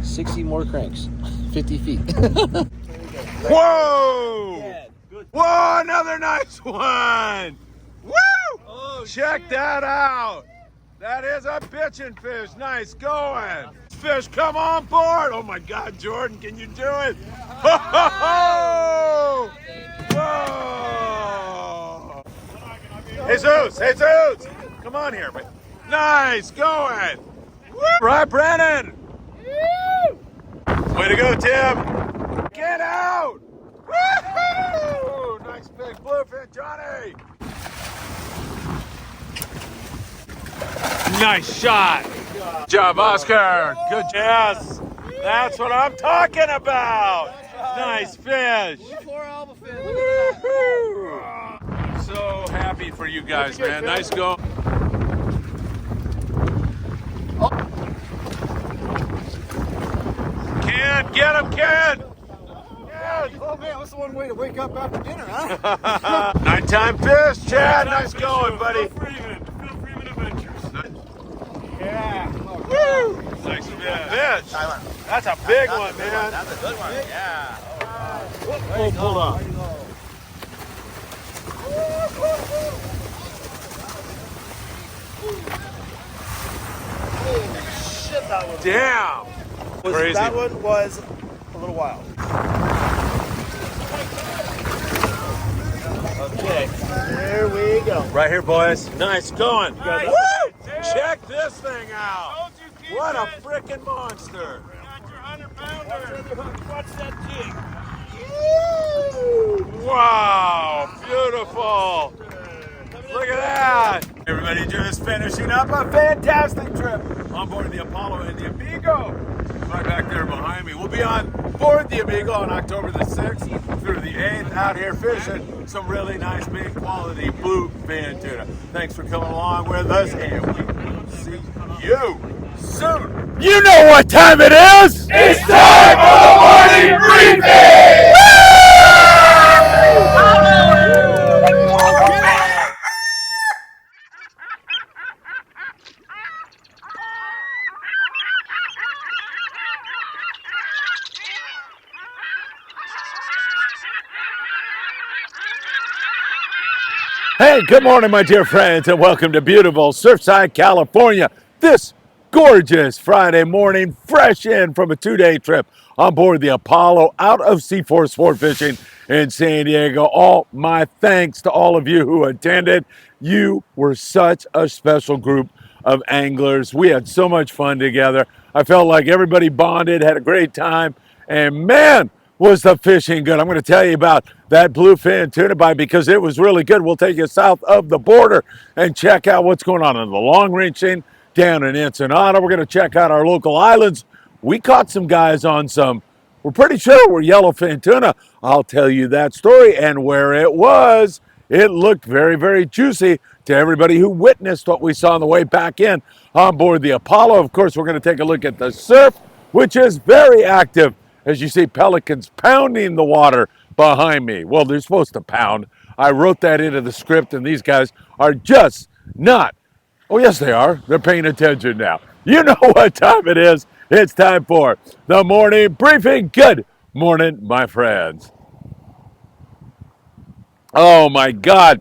60 more cranks. 50 feet. Whoa! Whoa, another nice one! Woo! Oh, check shit. that out. That is a bitchin' fish. Nice going. Fish, come on board. Oh my God, Jordan, can you do it? Ho, Whoa! Jesus, come on here, man. Nice going. Woo! Right, Brennan. Woo! Way to go, Tim. Get out. Woo! Nice big bluefin, Johnny. Nice shot. Good job, Oscar. Good. Yes, that's what I'm talking about. Nice fish. Woo-hoo. So happy for you guys, man. Nice go. Ken, get him, Ken. Oh man, that's the one way to wake up after dinner, huh? Nighttime fish, Chad. Nice going, buddy. Phil Friedman Adventures. Yeah. Woo! Nice fish. That's a big one, man. That's a good one. Yeah. Oh, hold on. Shit, that one. Damn. Crazy. That one was a little wild. Okay, there we go. Right here, boys. Nice going. Nice. Woo! Check this thing out. What a freaking monster. Got your 100-pounder. Watch that jig. Wow, beautiful. Look at that. Everybody just finishing up a fantastic trip on board the Apollo and the Amigo. Right back there behind me. We'll be on board the Amigo on October the 6th through the 8th out here fishing some really nice big quality bluefin tuna. Thanks for coming along with us, and we will see you soon. You know what time it is? It's time for the morning briefing! Hey, good morning, my dear friends, and welcome to beautiful Surfside, California. This gorgeous Friday morning, fresh in from a 2-day trip on board the Apollo out of C4 Sport Fishing in San Diego. All my thanks to all of you who attended. You were such a special group of anglers. We had so much fun together. I felt like everybody bonded, had a great time, and man, was the fishing good. I'm going to tell you about that bluefin tuna bite because it was really good. We'll take you south of the border and check out what's going on in the long range scene down in Ensenada. We're going to check out our local islands. We caught some guys on some, we're pretty sure were yellowfin tuna. I'll tell you that story and where it was. It looked very, very juicy to everybody who witnessed what we saw on the way back in on board the Apollo. Of course, we're going to take a look at the surf, which is very active. As you see, pelicans pounding the water behind me. Well, they're supposed to pound. I wrote that into the script, and these guys are just not. Oh, yes, they are. They're paying attention now. You know what time it is. It's time for the morning briefing. Good morning, my friends. Oh, my God.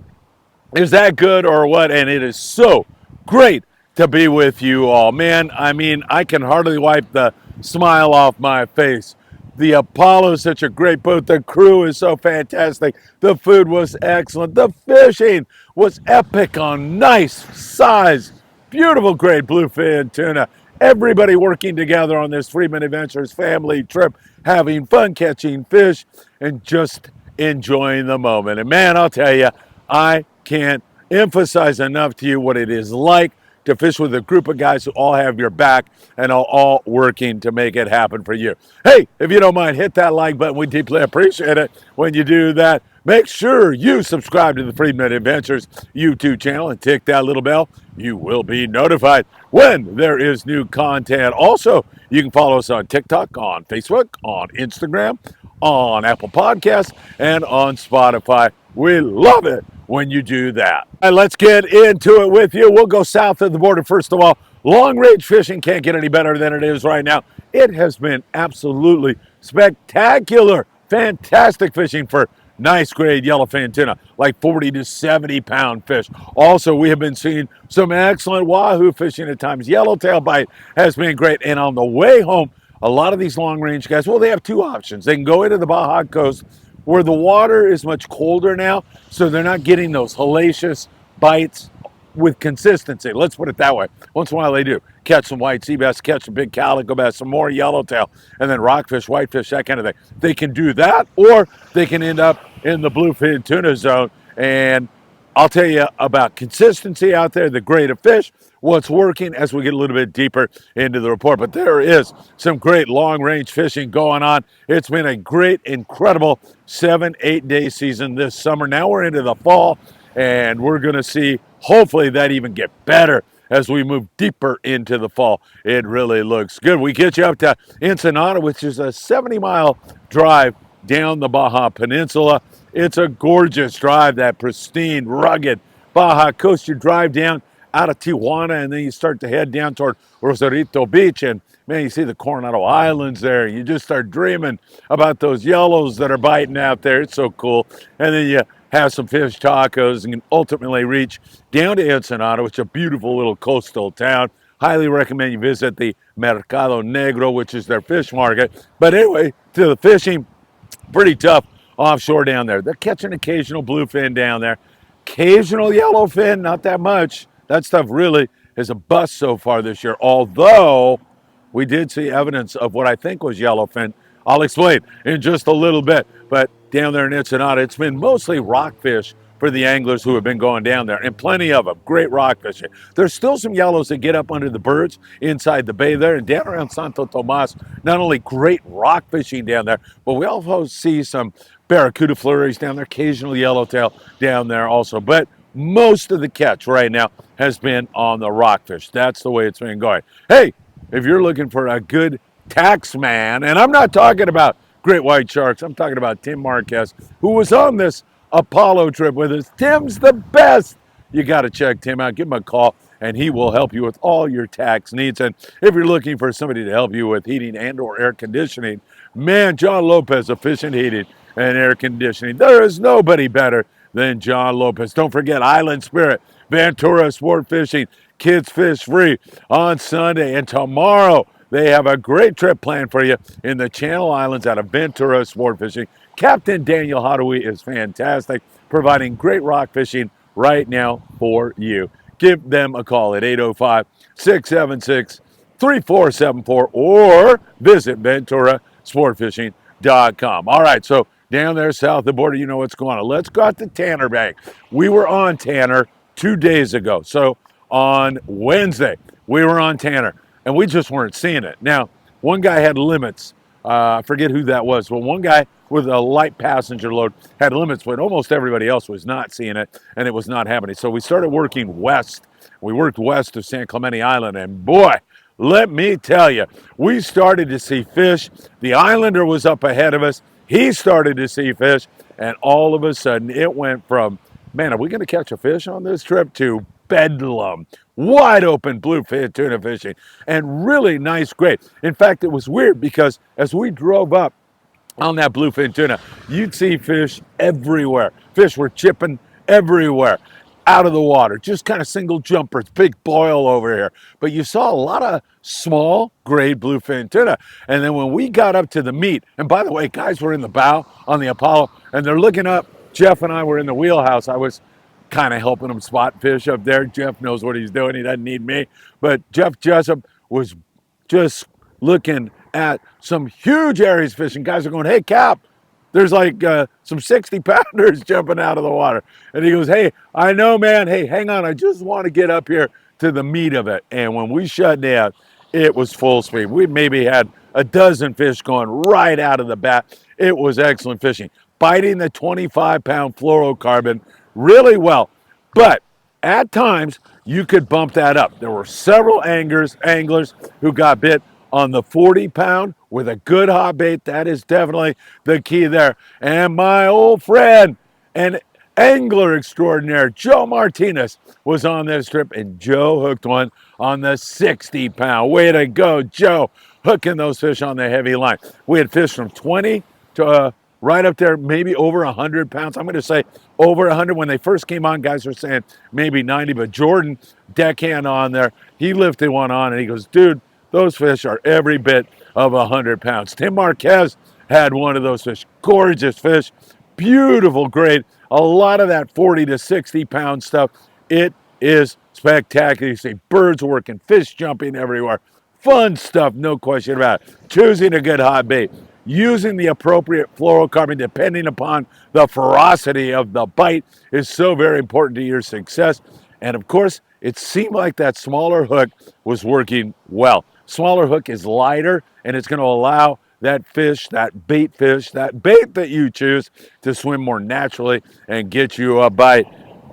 Is that good or what? And it is so great to be with you all. Man, I mean, I can hardly wipe the smile off my face. The Apollo is such a great boat. The crew is so fantastic. The food was excellent. The fishing was epic on nice size, beautiful, great bluefin tuna. Everybody working together on this Friedman Adventures family trip, having fun catching fish and just enjoying the moment. And man, I'll tell you, I can't emphasize enough to you what it is like to fish with a group of guys who all have your back and are all working to make it happen for you. Hey, if you don't mind, hit that like button. We deeply appreciate it when you do that. Make sure you subscribe to the Friedman Adventures YouTube channel and tick that little bell. You will be notified when there is new content. Also, you can follow us on TikTok, on Facebook, on Instagram, on Apple Podcasts, and on Spotify. We love it when you do that. All right, let's get into it with you. We'll go south of the border first of all Long range fishing can't get any better than it is right now. It has been absolutely spectacular. Fantastic fishing for nice grade yellowfin tuna, like 40 to 70 pound fish. Also, we have been seeing some excellent wahoo fishing at times. Yellowtail bite has been great. And on the way home, a lot of these long range guys, well, they have two options. They can go into the Baja Coast where the water is much colder now, so they're not getting those hellacious bites with consistency. Let's put it that way. Once in a while they do. Catch some white sea bass, catch some big calico bass, some more yellowtail, and then rockfish, whitefish, that kind of thing. They can do that, or they can end up in the bluefin tuna zone. And I'll tell you about consistency out there, the grade of fish, what's working as we get a little bit deeper into the report. But there is some great long-range fishing going on. It's been a great, incredible 7-8 day season this summer. Now we're into the fall, and we're going to see hopefully that even get better as we move deeper into the fall. It really looks good. We get you up to Ensenada, which is a 70-mile drive down the Baja Peninsula. It's a gorgeous drive, that pristine, rugged Baja coast. You drive down out of Tijuana, and then you start to head down toward Rosarito Beach, and man, you see the Coronado Islands there. You just start dreaming about those yellows that are biting out there. It's so cool. And then you have some fish tacos and ultimately reach down to Ensenada, which is a beautiful little coastal town. Highly recommend you visit the Mercado Negro, which is their fish market. But anyway, to the fishing, pretty tough offshore down there. They're catching occasional bluefin down there. Occasional yellowfin, not that much. That stuff really is a bust so far this year, although we did see evidence of what I think was yellowfin. I'll explain in just a little bit. But down there in Ensenada, it's been mostly rockfish for the anglers who have been going down there, and plenty of them. Great rock fishing. There's still some yellows that get up under the birds inside the bay there, and down around Santo Tomas, not only great rock fishing down there, but we also see some barracuda flurries down there, occasional yellowtail down there also. But most of the catch right now has been on the rockfish. That's the way it's been going. Hey, if you're looking for a good tax man, and I'm not talking about great white sharks, I'm talking about Tim Marquez, who was on this Apollo trip with us. Tim's the best. You got to check Tim out. Give him a call, and he will help you with all your tax needs. And if you're looking for somebody to help you with heating and or air conditioning, man, John Lopez, Efficient Heating and Air Conditioning. There is nobody better than John Lopez. Don't forget Island Spirit, Ventura Sport Fishing, Kids Fish Free on Sunday. And tomorrow, they have a great trip planned for you in the Channel Islands out of Ventura Sport Fishing. Captain Daniel Hadaway is fantastic, providing great rock fishing right now for you. Give them a call at 805-676-3474 or visit VenturaSportFishing.com. All right, so down there south of the border, you know what's going on. Let's go out to Tanner Bank. We were on Tanner 2 days ago. So on Wednesday, we were on Tanner, and we just weren't seeing it. Now, one guy had limits. I forget who that was, but one guy with a light passenger load had limits, but almost everybody else was not seeing it, and it was not happening. So we started working west. We worked west of San Clemente Island, and boy, let me tell you, we started to see fish. The Islander was up ahead of us. He started to see fish, and all of a sudden it went from, man, are we going to catch a fish on this trip, to bedlam. Wide open bluefin tuna fishing, and really nice grade. In fact, it was weird because as we drove up on that bluefin tuna, you'd see fish everywhere. Fish were chipping everywhere out of the water, just kind of single jumpers, big boil over here. But you saw a lot of small grade bluefin tuna. And then when we got up to the meat, and by the way, guys were in the bow on the Apollo, and they're looking up. Jeff and I were in the wheelhouse. I was kind of helping him spot fish up there. Jeff knows what he's doing. He doesn't need me. But Jeff Jessup was just looking at some huge areas fishing. Guys are going, hey, Cap, there's like some 60-pounders jumping out of the water. And he goes, hey, I know, man. Hey, hang on. I just want to get up here to the meat of it. And when we shut down, it was full speed. We maybe had a dozen fish going right out of the bat. It was excellent fishing. Biting the 25-pound fluorocarbon really well. But at times, you could bump that up. There were several anglers who got bit on the 40-pound with a good hot bait. That is definitely the key there. And my old friend, and angler extraordinaire Joe Martinez was on this trip, and Joe hooked one on the 60-pound. Way to go, Joe, hooking those fish on the heavy line. We had fish from 20 to right up there, maybe over 100 pounds. I'm going to say over 100. When they first came on, guys were saying maybe 90, but Jordan, deckhand on there, he lifted one on, and he goes, dude, those fish are every bit of 100 pounds. Tim Marquez had one of those fish. Gorgeous fish, beautiful grade. A lot of that 40 to 60 pound stuff. It is spectacular. You see birds working, fish jumping everywhere. Fun stuff, no question about it. Choosing a good hot bait, using the appropriate fluorocarbon depending upon the ferocity of the bite is so very important to your success. And of course, it seemed like that smaller hook was working well. Smaller hook is lighter, and it's going to allow that fish, that bait that you choose to swim more naturally and get you a bite.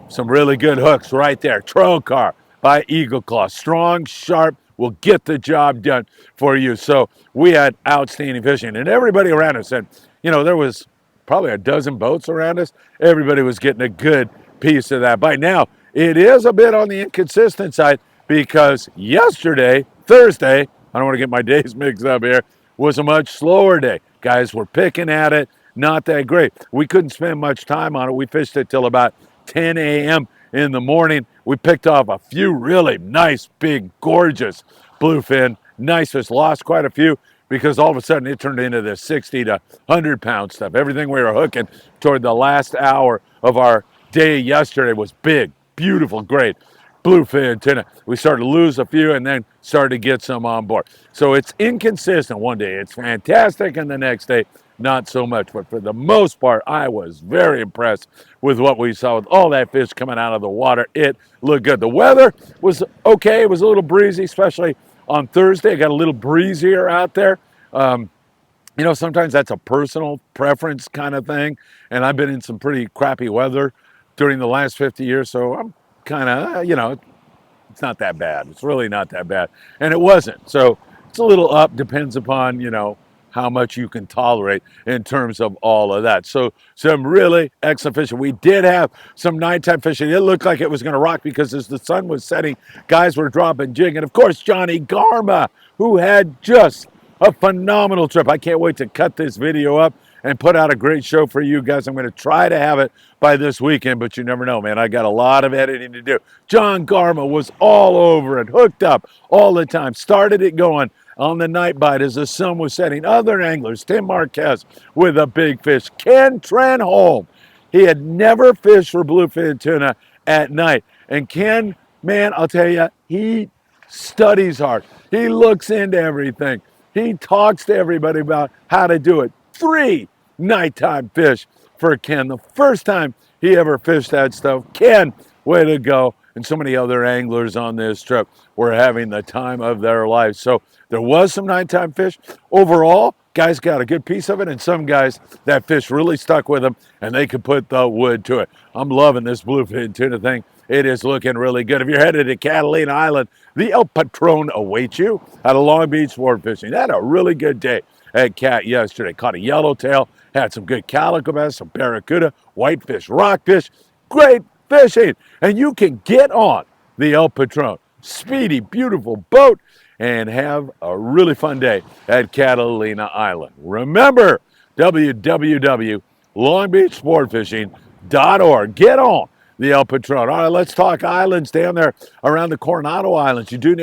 Some really good hooks right there. Trocar by Eagle Claw. Strong, sharp, will get the job done for you. So we had outstanding fishing, and everybody around us said, there was probably a dozen boats around us. Everybody was getting a good piece of that bite. Now, it is a bit on the inconsistent side because yesterday, Thursday, I don't want to get my days mixed up here, was a much slower day. Guys were picking at it, not that great. We couldn't spend much time on it. We fished it till about 10 a.m. in the morning. We picked off a few really nice, big, gorgeous bluefin. Nice fish. Lost quite a few because all of a sudden it turned into this 60 to 100 pound stuff. Everything we were hooking toward the last hour of our day yesterday was big, beautiful, great bluefin tuna. We started to lose a few and then started to get some on board. So it's inconsistent. One day it's fantastic and the next day not so much. But for the most part, I was very impressed with what we saw with all that fish coming out of the water. It looked good. The weather was okay. It was a little breezy, especially on Thursday. It got a little breezier out there. Sometimes that's a personal preference kind of thing. And I've been in some pretty crappy weather during the last 50 years. So I'm kind of, it's not that bad. It's really not that bad. And it wasn't. So it's a little up, depends upon, how much you can tolerate in terms of all of that. So some really excellent fishing. We did have some nighttime fishing. It looked like it was going to rock because as the sun was setting, guys were dropping jig. And of course, Johnny Garma, who had just a phenomenal trip. I can't wait to cut this video up and put out a great show for you guys. I'm going to try to have it by this weekend, but you never know, man. I got a lot of editing to do. John Garma was all over it, hooked up all the time, started it going on the night bite as the sun was setting. Other anglers, Tim Marquez with a big fish. Ken Trenholm, he had never fished for bluefin tuna at night. And Ken, man, I'll tell you, he studies hard. He looks into everything. He talks to everybody about how to do it. 3 nighttime fish for Ken. The first time he ever fished that stuff. Ken, way to go. And so many other anglers on this trip were having the time of their life. So there was some nighttime fish. Overall, guys got a good piece of it, and some guys, that fish really stuck with them, and they could put the wood to it. I'm loving this bluefin tuna thing. It is looking really good. If you're headed to Catalina Island, the El Patron awaits you at a Long Beach sport fishing. Had a really good day at Cat yesterday. Caught a yellowtail, had some good calico bass, some barracuda, whitefish, rockfish. Great fishing. And you can get on the El Patron. Speedy, beautiful boat, and have a really fun day at Catalina Island. Remember, www.longbeachsportfishing.org. Get on the El Patron. All right, let's talk islands down there around the Coronado Islands. You do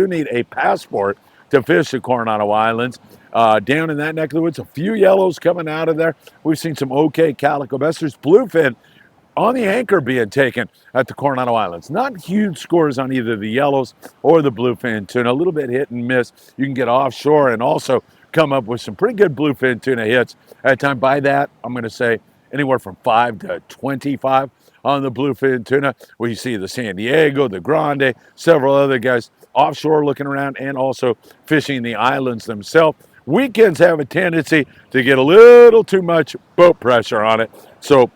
need a passport to fish the Coronado Islands. Down in that neck of the woods, a few yellows coming out of there. We've seen some okay calico bass. There's bluefin on the anchor being taken at the Coronado Islands. Not huge scores on either the yellows or the bluefin tuna. A little bit hit and miss. You can get offshore and also come up with some pretty good bluefin tuna hits at time. By that, I'm going to say anywhere from 5 to 25 on the bluefin tuna. Where you see the San Diego, the Grande, several other guys offshore looking around and also fishing the islands themselves. Weekends have a tendency to get a little too much boat pressure on it. So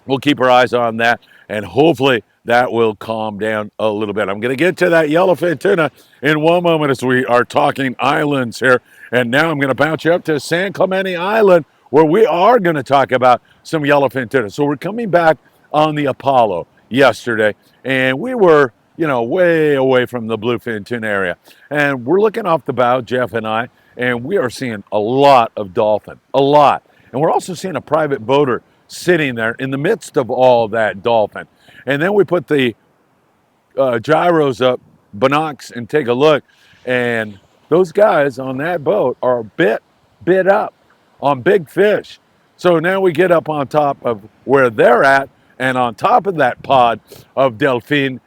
we'll keep our eyes on that, and hopefully that will calm down a little bit. I'm going to get to that yellowfin tuna in one moment as we are talking islands here. And now I'm going to bounce you up to San Clemente Island, where we are going to talk about some yellowfin tuna. So we're coming back on the Apollo yesterday, and we were, way away from the bluefin tuna area. And we're looking off the bow, Jeff and I, and we are seeing a lot of dolphin, a lot. And we're also seeing a private boater sitting there in the midst of all that dolphin. And then we put the gyros up, binocs, and take a look. And those guys on that boat are bit up on big fish. So now we get up on top of where they're at, and on top of that pod of delfin,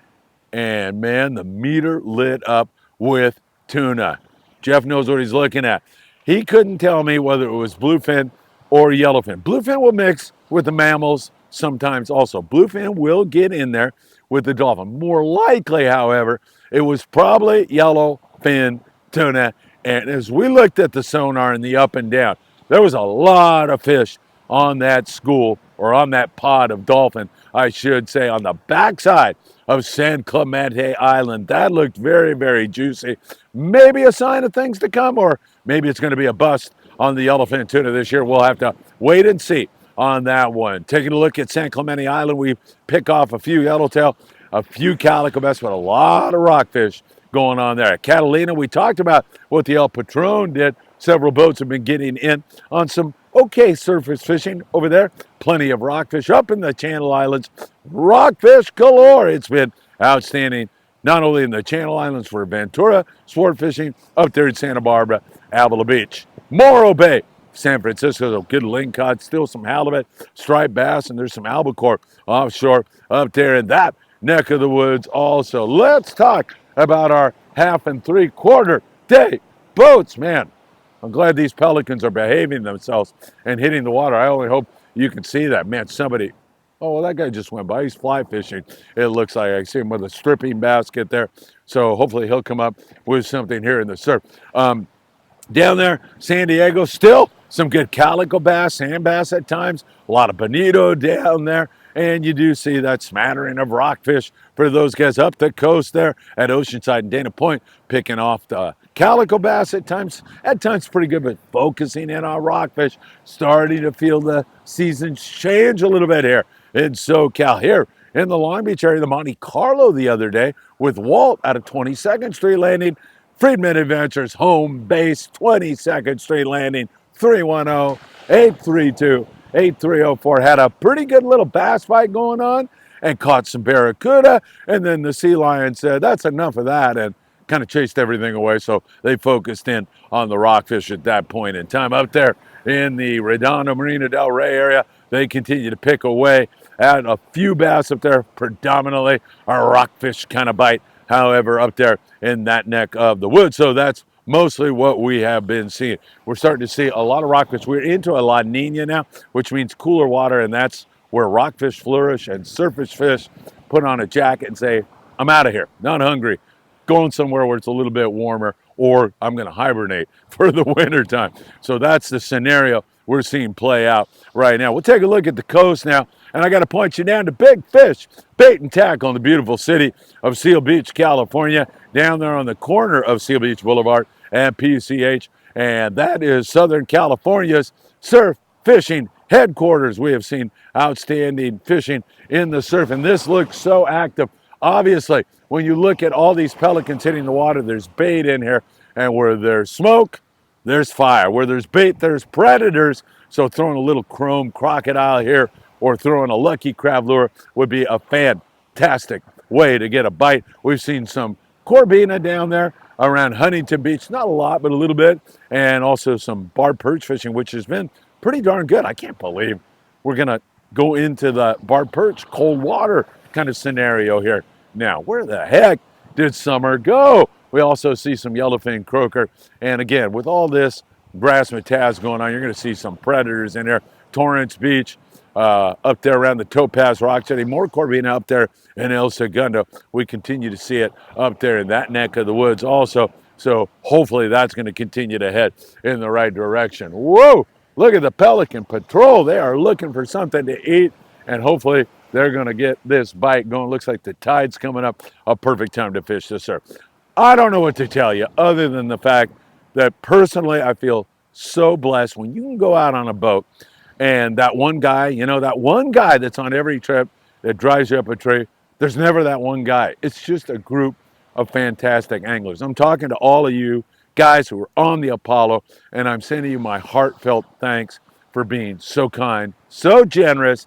and man, the meter lit up with tuna. Jeff knows what he's looking at. He couldn't tell me whether it was bluefin or yellowfin. Bluefin will mix with the mammals sometimes also. Bluefin will get in there with the dolphin. More likely, however, it was probably yellowfin tuna. And as we looked at the sonar and the up and down, there was a lot of fish on that school, or on that pod of dolphin, I should say, on the backside of San Clemente Island. That looked very, very juicy. Maybe a sign of things to come, or maybe it's going to be a bust on the yellowfin tuna this year. We'll have to wait and see on that one. Taking a look at San Clemente Island, we pick off a few yellowtail, a few calico bass, but a lot of rockfish going on there. At Catalina, we talked about what the El Patron did. Several boats have been getting in on some okay surface fishing over there. Plenty of rockfish up in the Channel Islands. Rockfish galore. It's been outstanding, not only in the Channel Islands for Ventura sport fishing, up there in Santa Barbara, Avila Beach. Morro Bay, San Francisco, a good lingcod, still some halibut, striped bass, and there's some albacore offshore up there in that neck of the woods also. Let's talk about our 1/2 and 3/4 day boats. Man, I'm glad these pelicans are behaving themselves and hitting the water. I only hope you can see that. Man, somebody, oh, well, that guy just went by. He's fly fishing. It looks like I see him with a stripping basket there. So hopefully he'll come up with something here in the surf. Down there, San Diego, still some good calico bass, sand bass at times, a lot of bonito down there. And you do see that smattering of rockfish for those guys up the coast there at Oceanside and Dana Point, picking off the calico bass at times pretty good, but focusing in on rockfish, starting to feel the season change a little bit here in SoCal. Here in the Long Beach area, the Monte Carlo the other day with Walt out of 22nd Street Landing, Friedman Adventures home base, 22nd Street Landing, 310-832-8304. Had a pretty good little bass fight going on and caught some barracuda. And then the sea lion said, that's enough of that, and kind of chased everything away. So they focused in on the rockfish at that point in time. Up there in the Redondo Marina del Rey area, they continue to pick away at a few bass up there, predominantly a rockfish kind of bite. However, up there in that neck of the woods. So that's mostly what we have been seeing. We're starting to see a lot of rockfish. We're into a La Nina now, which means cooler water, and that's where rockfish flourish and surface fish put on a jacket and say, I'm out of here, not hungry, going somewhere where it's a little bit warmer, or I'm going to hibernate for the winter time. So that's the scenario we're seeing play out right now. We'll take a look at the coast now, and I got to point you down to Big Fish Bait and Tackle in the beautiful city of Seal Beach, California, down there on the corner of Seal Beach Boulevard and PCH, and that is Southern California's surf fishing headquarters. We have seen outstanding fishing in the surf, and this looks so active. Obviously, when you look at all these pelicans hitting the water, there's bait in here, and where there's smoke, there's fire. Where there's bait, there's predators. So throwing a little chrome crocodile here or throwing a lucky crab lure would be a fantastic way to get a bite. We've seen some corbina down there around Huntington Beach, not a lot, but a little bit, and also some barb perch fishing, which has been pretty darn good. I can't believe we're gonna go into the barb perch cold water kind of scenario here. Now, where the heck did summer go? We also see some yellowfin croaker, and again, with all this grass mataz going on, you're gonna see some predators in there. Torrance Beach, up there around the Topaz Rock City, more corvina up there in El Segundo. We continue to see it up there in that neck of the woods also. So hopefully that's going to continue to head in the right direction. Whoa, look at the Pelican Patrol. They are looking for something to eat, and hopefully they're going to get this bite going. Looks like the tide's coming up, a perfect time to fish this surf. I don't know what to tell you other than the fact that personally I feel so blessed when you can go out on a boat And that one guy, you know, that one guy that's on every trip that drives you up a tree, there's never that one guy. It's just a group of fantastic anglers. I'm talking to all of you guys who are on the Apollo, and I'm sending you my heartfelt thanks for being so kind, so generous,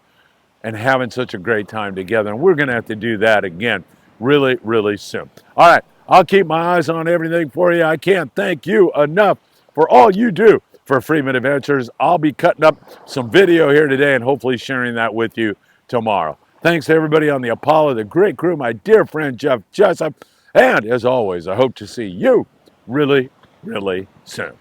and having such a great time together. And we're going to have to do that again really, really soon. All right, I'll keep my eyes on everything for you. I can't thank you enough for all you do for Friedman Adventures. I'll be cutting up some video here today and hopefully sharing that with you tomorrow. Thanks to everybody on the Apollo, the great crew, my dear friend Jeff Jessup. And as always, I hope to see you really, really soon.